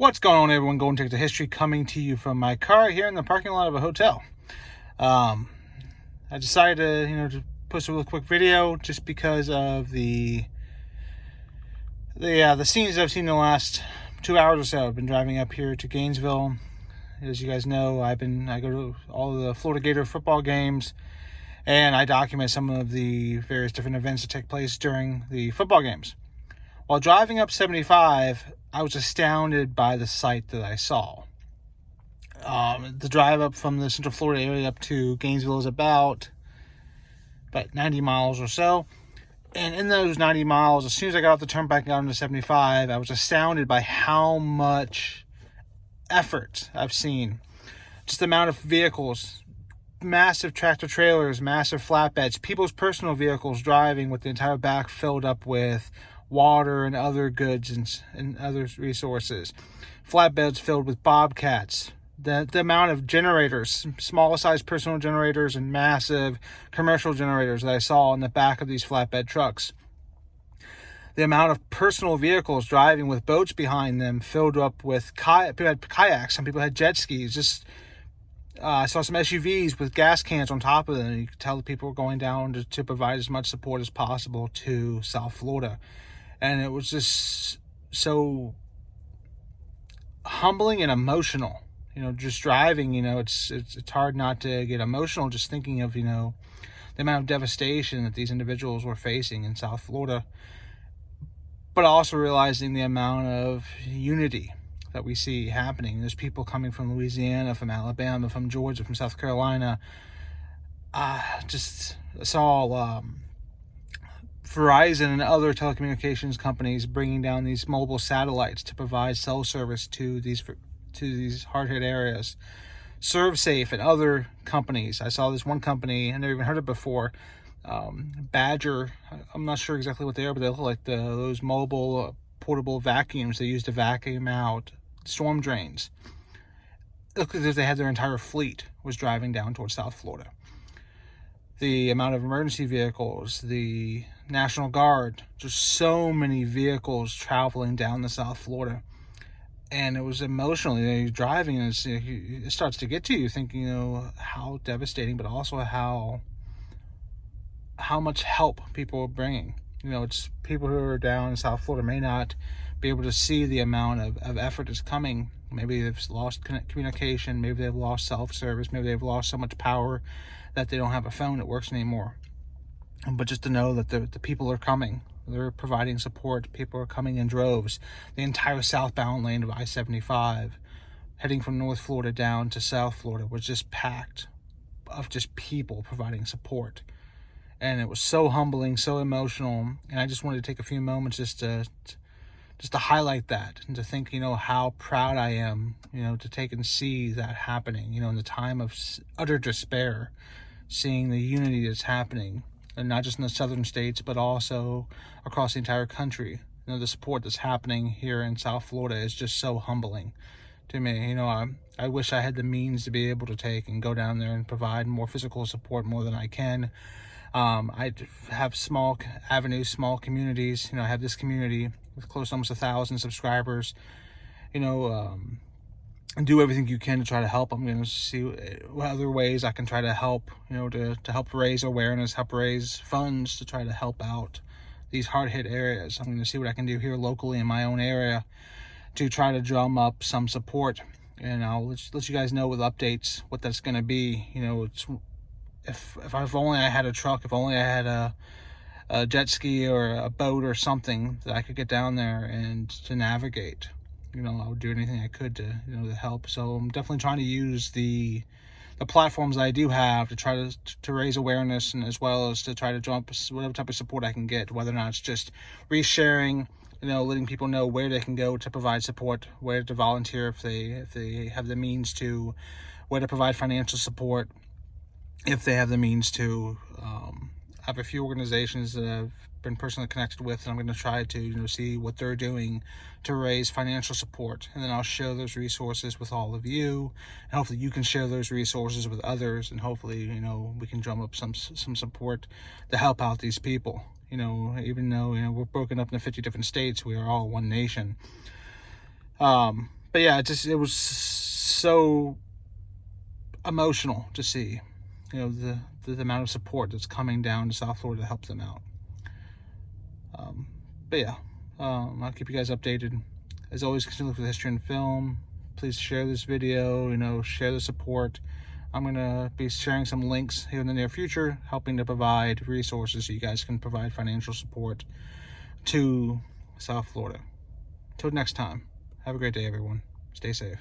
What's going on, everyone? Golden Ticket to History coming to you from my car here in the parking lot of a hotel. I decided to post a real quick video just because of the scenes I've seen in the last 2 hours or so. I've been driving up here to Gainesville. As you guys know, I go to all of the Florida Gator football games, and I document some of the various different events that take place during the football games. While driving up 75, I was astounded by the sight that I saw. The drive up from the Central Florida area up to Gainesville is about 90 miles or so. And in those 90 miles, as soon as I got off the turnpike and got into 75, I was astounded by how much effort I've seen. Just the amount of vehicles, massive tractor trailers, massive flatbeds, people's personal vehicles driving with the entire back filled up with water and other goods and other resources. Flatbeds filled with bobcats. The amount of generators, small size personal generators and massive commercial generators that I saw in the back of these flatbed trucks. The amount of personal vehicles driving with boats behind them filled up with people had kayaks, some people had jet skis. I saw some SUVs with gas cans on top of them. You could tell the people were going down to provide as much support as possible to South Florida. And it was just so humbling and emotional. Just driving, it's hard not to get emotional just thinking of, the amount of devastation that these individuals were facing in South Florida. But also realizing the amount of unity that we see happening. There's people coming from Louisiana, from Alabama, from Georgia, from South Carolina. Just saw Verizon and other telecommunications companies bringing down these mobile satellites to provide cell service to these hard-hit areas. ServSafe and other companies. I saw this one company, I never even heard of it before, Badger. I'm not sure exactly what they are, but they look like those mobile portable vacuums they use to vacuum out storm drains. It looked as if they had their entire fleet was driving down towards South Florida. The amount of emergency vehicles, the National Guard, just so many vehicles traveling down to South Florida. And it was emotional. You're driving and it starts to get to you thinking, how devastating, but also how much help people are bringing. It's people who are down in South Florida may not be able to see the amount of effort that's coming. Maybe they've lost communication. Maybe they've lost self-service. Maybe they've lost so much power that they don't have a phone that works anymore. But just to know that the people are coming. They're providing support. People are coming in droves. The entire southbound lane of I-75, heading from North Florida down to South Florida, was just packed of just people providing support. And it was so humbling, so emotional. And I just wanted to take a few moments just to highlight that and to think, how proud I am, to take and see that happening, in the time of utter despair, seeing the unity that's happening, and not just in the southern states, but also across the entire country. The support that's happening here in South Florida is just so humbling to me. I wish I had the means to be able to take and go down there and provide more physical support more than I can. I have small avenues, small communities. I have this community with close to almost 1,000 subscribers. And do everything you can to try to help. I'm going to see what other ways I can try to help, to help raise awareness, help raise funds to try to help out these hard-hit areas. I'm going to see what I can do here locally in my own area to try to drum up some support. And I'll let you guys know with updates what that's going to be. It's if only I had a truck, if only I had a jet ski or a boat or something that I could get down there and to navigate. I would do anything I could to help. So I'm definitely trying to use the platforms I do have to try to raise awareness, and as well as to try to jump whatever type of support I can get, whether or not it's just resharing, letting people know where they can go to provide support, where to volunteer if they have the means to, where to provide financial support if they have the means to. I have a few organizations that I've been personally connected with, and I'm going to try to see what they're doing to raise financial support, and then I'll share those resources with all of you, and hopefully you can share those resources with others, and hopefully we can drum up some support to help out these people. Even though we're broken up into 50 different states, we are all one nation. But yeah, it was so emotional to see, the amount of support that's coming down to South Florida to help them out. But yeah, I'll keep you guys updated. As always, continue to look for the history and film. Please share this video, share the support. I'm going to be sharing some links here in the near future, helping to provide resources so you guys can provide financial support to South Florida. Till next time, have a great day, everyone. Stay safe.